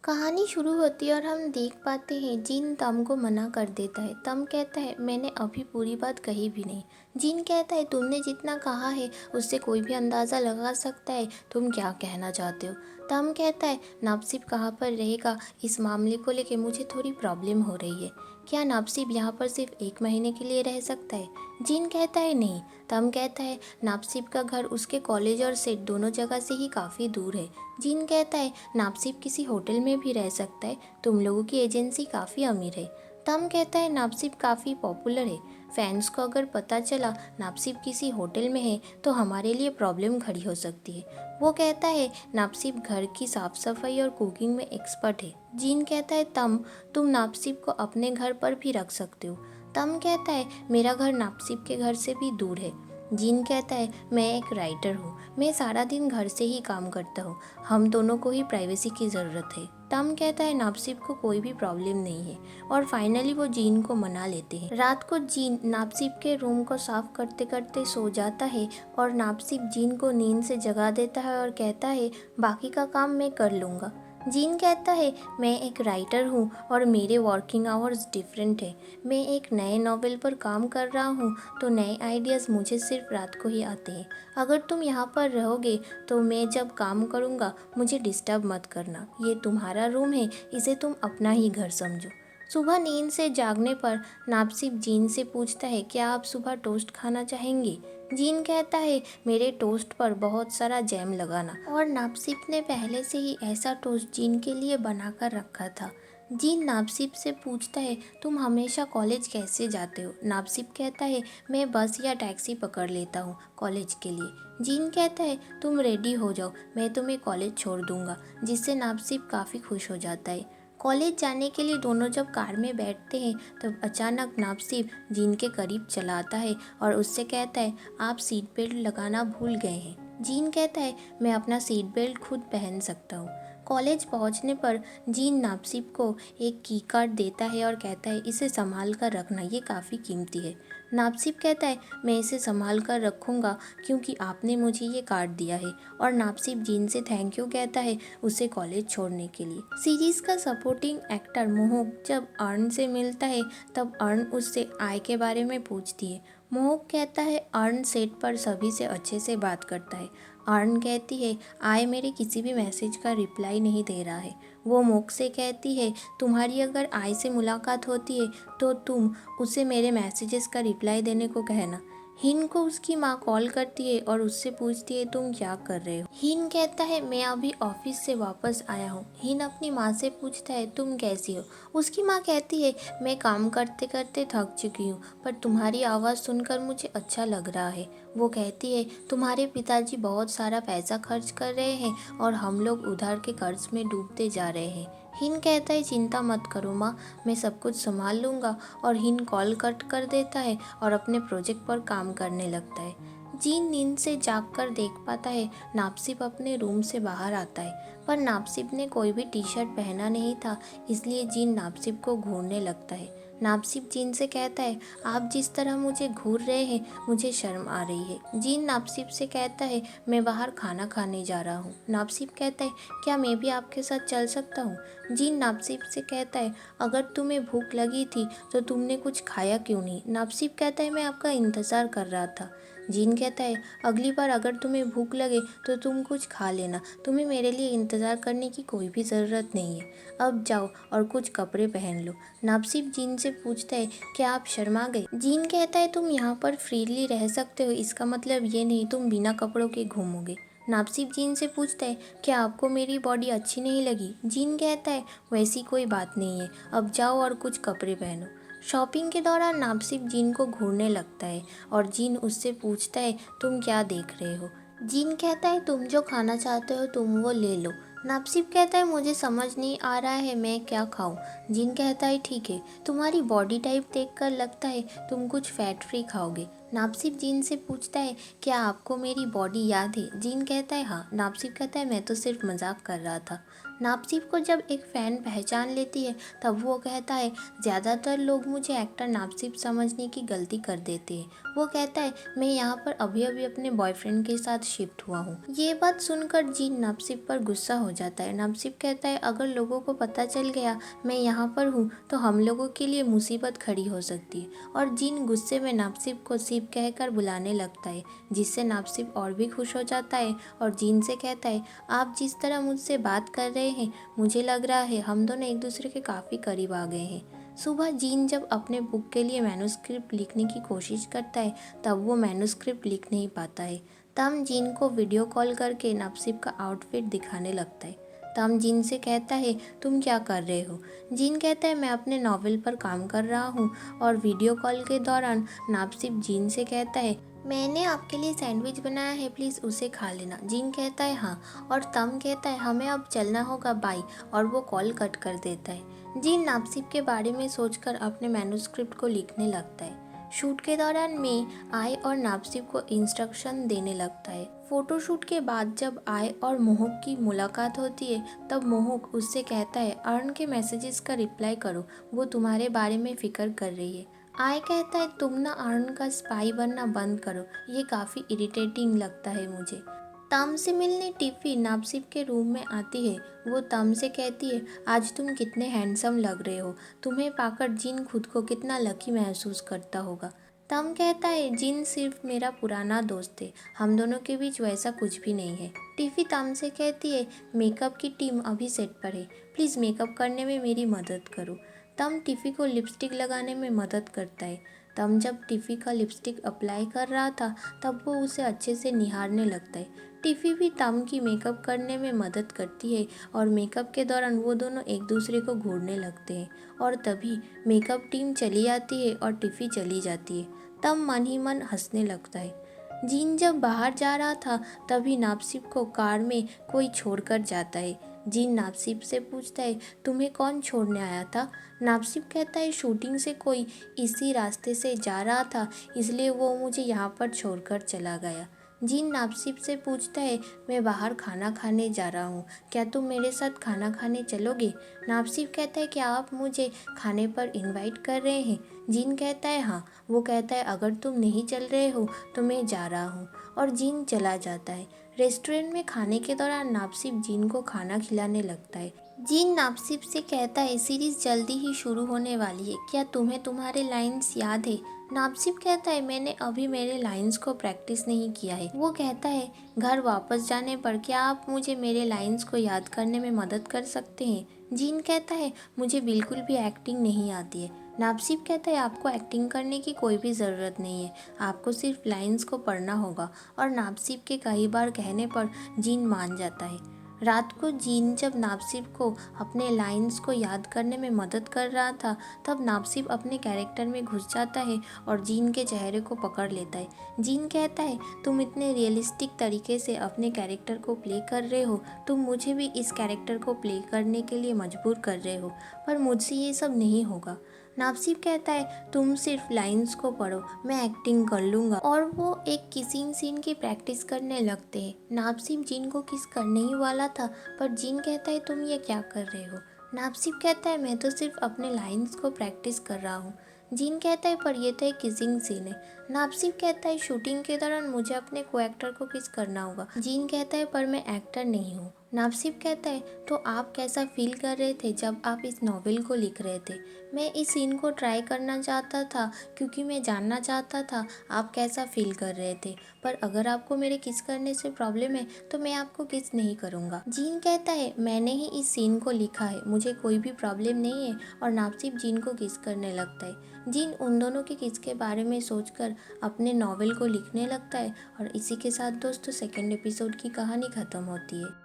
कहानी शुरू होती है और हम देख पाते हैं जिन तम को मना कर देता है। तम कहता है मैंने अभी पूरी बात कही भी नहीं। जिन कहता है तुमने जितना कहा है उससे कोई भी अंदाज़ा लगा सकता है तुम क्या कहना चाहते हो। तम कहता है नापसिब कहाँ पर रहेगा, इस मामले को लेके मुझे थोड़ी प्रॉब्लम हो रही है। क्या नापसिब यहाँ पर सिर्फ 1 महीने के लिए रह सकता है। जिन कहता है नहीं। तम कहता है नापसिब का घर उसके कॉलेज और सेट दोनों जगह से ही काफ़ी दूर है। जिन कहता है नापसिब किसी होटल में भी रह सकता है, तुम लोगों की एजेंसी काफ़ी अमीर है। तम कहता है नापसिब काफ़ी पॉपुलर है, फैंस को अगर पता चला नापसिब किसी होटल में है तो हमारे लिए प्रॉब्लम खड़ी हो सकती है। वो कहता है नापसिब घर की साफ़ सफाई और कुकिंग में एक्सपर्ट है। जीन कहता है तुम नापसिब को अपने घर पर भी रख सकते हो। तम कहता है मेरा घर नापसिब के घर से भी दूर है। जीन कहता है मैं एक राइटर हूँ, मैं सारा दिन घर से ही काम करता हूँ, हम दोनों को ही प्राइवेसी की ज़रूरत है। तम कहता है नापसिब को कोई भी प्रॉब्लम नहीं है और फाइनली वो जीन को मना लेते हैं। रात को जीन नापसिब के रूम को साफ करते करते सो जाता है और नापसिब जीन को नींद से जगा देता है और कहता है बाकी का काम मैं कर लूँगा। जीन कहता है मैं एक राइटर हूँ और मेरे वर्किंग आवर्स डिफरेंट है, मैं एक नए नॉवेल पर काम कर रहा हूँ तो नए आइडियाज़ मुझे सिर्फ रात को ही आते हैं। अगर तुम यहाँ पर रहोगे तो मैं जब काम करूँगा मुझे डिस्टर्ब मत करना, ये तुम्हारा रूम है, इसे तुम अपना ही घर समझो। सुबह नींद से जागने पर नापसिब जीन से पूछता है क्या आप सुबह टोस्ट खाना चाहेंगे। जीन कहता है मेरे टोस्ट पर बहुत सारा जैम लगाना, और नापसिब ने पहले से ही ऐसा टोस्ट जीन के लिए बनाकर रखा था। जीन नापसिब से पूछता है तुम हमेशा कॉलेज कैसे जाते हो। नापसिब कहता है मैं बस या टैक्सी पकड़ लेता हूँ कॉलेज के लिए। जीन कहता है तुम रेडी हो जाओ, मैं तुम्हें कॉलेज छोड़ दूँगा, जिससे नापसिब काफ़ी खुश हो जाता है। कॉलेज जाने के लिए दोनों जब कार में बैठते हैं तब अचानक नापसिब जीन के करीब चला आता है और उससे कहता है आप सीट बेल्ट लगाना भूल गए हैं। जीन कहता है मैं अपना सीट बेल्ट खुद पहन सकता हूँ। कॉलेज पहुँचने पर जीन नापसिब को एक की कार्ड देता है और कहता है इसे संभाल कर रखना, ये काफ़ी कीमती है। नापसिब कहता है मैं इसे संभाल कर रखूँगा क्योंकि आपने मुझे ये कार्ड दिया है, और नापसिब जीन से थैंक यू कहता है उसे कॉलेज छोड़ने के लिए। सीरीज़ का सपोर्टिंग एक्टर मोहक जब अर्न से मिलता है तब अर्न उससे आय के बारे में पूछती है। मोहक कहता है अर्न सेट पर सभी से अच्छे से बात करता है। अर्न कहती है आय मेरे किसी भी मैसेज का रिप्लाई नहीं दे रहा है। वो मोहक से कहती है तुम्हारी अगर आय से मुलाकात होती है तो तुम उसे मेरे मैसेजेस का रिप्लाई देने को कहना। हिन को उसकी माँ कॉल करती है और उससे पूछती है तुम क्या कर रहे हो। हिन कहता है मैं अभी ऑफिस से वापस आया हूँ। हिन अपनी माँ से पूछता है तुम कैसी हो। उसकी माँ कहती है मैं काम करते करते थक चुकी हूँ, पर तुम्हारी आवाज़ सुनकर मुझे अच्छा लग रहा है। वो कहती है तुम्हारे पिताजी बहुत सारा पैसा खर्च कर रहे हैं और हम लोग उधार के कर्ज में डूबते जा रहे हैं। हिन कहता है चिंता मत करो माँ, मैं सब कुछ संभाल लूँगा, और हिन कॉल कट कर देता है और अपने प्रोजेक्ट पर काम करने लगता है। जीन नींद से जागकर देख पाता है नापसिब अपने रूम से बाहर आता है, पर नापसिब ने कोई भी टी शर्ट पहना नहीं था, इसलिए जीन नापसिब को घूरने लगता है। नापसिब जीन से कहता है आप जिस तरह मुझे घूर रहे हैं मुझे शर्म आ रही है। जीन नापसिब से कहता है मैं बाहर खाना खाने जा रहा हूँ। नापसिब कहता है क्या मैं भी आपके साथ चल सकता हूँ। जीन नापसिब से कहता है अगर तुम्हें भूख लगी थी तो तुमने कुछ खाया क्यों नहीं। नापसिब कहता है मैं आपका इंतज़ार कर रहा था। जीन कहता है अगली बार अगर तुम्हें भूख लगे तो तुम कुछ खा लेना, तुम्हें मेरे लिए इंतज़ार करने की कोई भी ज़रूरत नहीं है। अब जाओ और कुछ कपड़े पहन लो। नापसिब जीन से पूछता है क्या आप शर्मा गए। जीन कहता है तुम यहाँ पर फ्रीली रह सकते हो, इसका मतलब ये नहीं तुम बिना कपड़ों के घूमोगे। नापसिब जीन से पूछता है क्या आपको मेरी बॉडी अच्छी नहीं लगी। जीन कहता है वैसी कोई बात नहीं है, अब जाओ और कुछ कपड़े पहनो। शॉपिंग के दौरान नापसिब जीन को घूरने लगता है और जीन उससे पूछता है तुम क्या देख रहे हो। जीन कहता है तुम जो खाना चाहते हो तुम वो ले लो। नापसिब कहता है मुझे समझ नहीं आ रहा है मैं क्या खाऊं। जीन कहता है ठीक है, तुम्हारी बॉडी टाइप देखकर लगता है तुम कुछ फैट फ्री खाओगे। नापसिब जीन से पूछता है क्या आपको मेरी बॉडी याद है। जीन कहता है हाँ। नापसिब कहता है मैं तो सिर्फ मजाक कर रहा था। नापसीब को जब एक फ़ैन पहचान लेती है तब वो कहता है ज़्यादातर लोग मुझे एक्टर नापसीब समझने की गलती कर देते हैं। वो कहता है मैं यहाँ पर अभी अभी अपने बॉयफ्रेंड के साथ शिफ्ट हुआ हूँ। ये बात सुनकर जीन नापसीब पर गुस्सा हो जाता है। नापसीब कहता है अगर लोगों को पता चल गया मैं यहाँ पर हूँ तो हम लोगों के लिए मुसीबत खड़ी हो सकती है। और जीन गुस्से में नापसीब को सीब कहकर बुलाने लगता है, जिससे नापसीब और भी खुश हो जाता है और जीन से कहता है आप जिस तरह मुझसे बात कर रहे हैं मुझे लग रहा है हम दोनों एक दूसरे के काफ़ी करीब आ गए हैं। सुबह जीन जब अपने बुक के लिए मैन्युस्क्रिप्ट लिखने की कोशिश करता है तब वो मैन्युस्क्रिप्ट लिख नहीं पाता है। तम जीन को वीडियो कॉल करके नापसीब का आउटफिट दिखाने लगता है। तम जीन से कहता है तुम क्या कर रहे हो। जीन कहता है मैं अपने नॉवेल पर काम कर रहा हूँ। और वीडियो कॉल के दौरान नापसीब जीन से कहता है मैंने आपके लिए सैंडविच बनाया है, प्लीज़ उसे खा लेना। जीन कहता है हाँ और तम कहता है हमें अब चलना होगा, बाय। और वो कॉल कट कर देता है। जीन नापसीब के बारे में सोचकर अपने मैन्युस्क्रिप्ट को लिखने लगता है। शूट के दौरान मैं आय और नापसीब को इंस्ट्रक्शन देने लगता है। फोटोशूट के बाद जब आय और मोहक की मुलाकात होती है तब मोहक उससे कहता है अर्न के मैसेजेस का रिप्लाई करो, वो तुम्हारे बारे में फ़िक्र कर रही है। आय कहता है तुम ना अर्न का स्पाई बनना बंद करो, ये काफ़ी इरिटेटिंग लगता है मुझे। तम से मिलने टिफ़ी नापसीब के रूम में आती है। वो तम से कहती है आज तुम कितने हैंडसम लग रहे हो, तुम्हें पाकर जीन खुद को कितना लकी महसूस करता होगा। तम कहता है जिन सिर्फ मेरा पुराना दोस्त है, हम दोनों के बीच वैसा कुछ भी नहीं है। टिफ़ी तम से कहती है मेकअप की टीम अभी सेट पर है, प्लीज़ मेकअप करने में मेरी मदद करो। तम टिफ़ी को लिपस्टिक लगाने में मदद करता है। तम जब टिफ़ी का लिपस्टिक अप्लाई कर रहा था तब वो उसे अच्छे से निहारने लगता है। टिफ़ी भी तम की मेकअप करने में मदद करती है और मेकअप के दौरान वो दोनों एक दूसरे को घूरने लगते हैं। और तभी मेकअप टीम चली आती है और टिफ़ी चली जाती है। तम मन ही मन हंसने लगता है। जीन जब बाहर जा रहा था तभी नापसीब को कार में कोई छोड़कर जाता है। जीन नापसीब से पूछता है तुम्हें कौन छोड़ने आया था। नापसीब कहता है शूटिंग से कोई इसी रास्ते से जा रहा था, इसलिए वो मुझे यहाँ पर छोड़कर चला गया। जीन नापसीब से पूछता है मैं बाहर खाना खाने जा रहा हूँ, क्या तुम मेरे साथ खाना खाने चलोगे। नापसीब कहता है क्या आप मुझे खाने पर इनवाइट कर रहे हैं। जीन कहता है हाँ। वो कहता है अगर तुम नहीं चल रहे हो तो मैं जा रहा हूँ। और जीन चला जाता है। रेस्टोरेंट में खाने के दौरान नापसीब जीन को खाना खिलाने लगता है। जीन नापसीब से कहता है सीरीज़ जल्दी ही शुरू होने वाली है, क्या तुम्हें तुम्हारे लाइंस याद है। नापसीब कहता है मैंने अभी मेरे लाइंस को प्रैक्टिस नहीं किया है। वो कहता है घर वापस जाने पर क्या आप मुझे मेरे लाइंस को याद करने में मदद कर सकते हैं। जीन कहता है मुझे बिल्कुल भी एक्टिंग नहीं आती है। नापसीब कहता है आपको एक्टिंग करने की कोई भी ज़रूरत नहीं है, आपको सिर्फ लाइंस को पढ़ना होगा। और नापसीब के कई बार कहने पर जीन मान जाता है। रात को जीन जब नापसीब को अपने लाइंस को याद करने में मदद कर रहा था तब नापसीब अपने कैरेक्टर में घुस जाता है और जीन के चेहरे को पकड़ लेता है। जीन कहता है तुम इतने रियलिस्टिक तरीके से अपने कैरेक्टर को प्ले कर रहे हो, तुम मुझे भी इस कैरेक्टर को प्ले करने के लिए मजबूर कर रहे हो, पर मुझसे ये सब नहीं होगा। नापसीब कहता है तुम सिर्फ लाइंस को पढ़ो, मैं एक्टिंग कर लूँगा। और वो एक किसिंग सीन की प्रैक्टिस करने लगते हैं। नापसीब जीन को किस करने ही वाला था पर जीन कहता है तुम ये क्या कर रहे हो। नापसीब कहता है मैं तो सिर्फ अपने लाइंस को प्रैक्टिस कर रहा हूँ। जीन कहता है पर ये तो एक किसिंग सीन है। नापसीब कहता है शूटिंग के दौरान मुझे अपने को एक्टर को किस करना होगा। जीन कहता है पर मैं एक्टर नहीं हूँ। नापसीब कहता है तो आप कैसा फील कर रहे थे जब आप इस नॉवेल को लिख रहे थे। मैं इस सीन को ट्राई करना चाहता था क्योंकि मैं जानना चाहता था आप कैसा फील कर रहे थे, पर अगर आपको मेरे किस करने से प्रॉब्लम है तो मैं आपको किस नहीं करूँगा। जीन कहता है मैंने ही इस सीन को लिखा है, मुझे कोई भी प्रॉब्लम नहीं है। और नापसीब जीन को किस करने लगता है। जीन उन दोनों के किस के बारे में सोचकर अपने नॉवेल को लिखने लगता है। और इसी के साथ दोस्तों सेकेंड एपिसोड की कहानी ख़त्म होती है।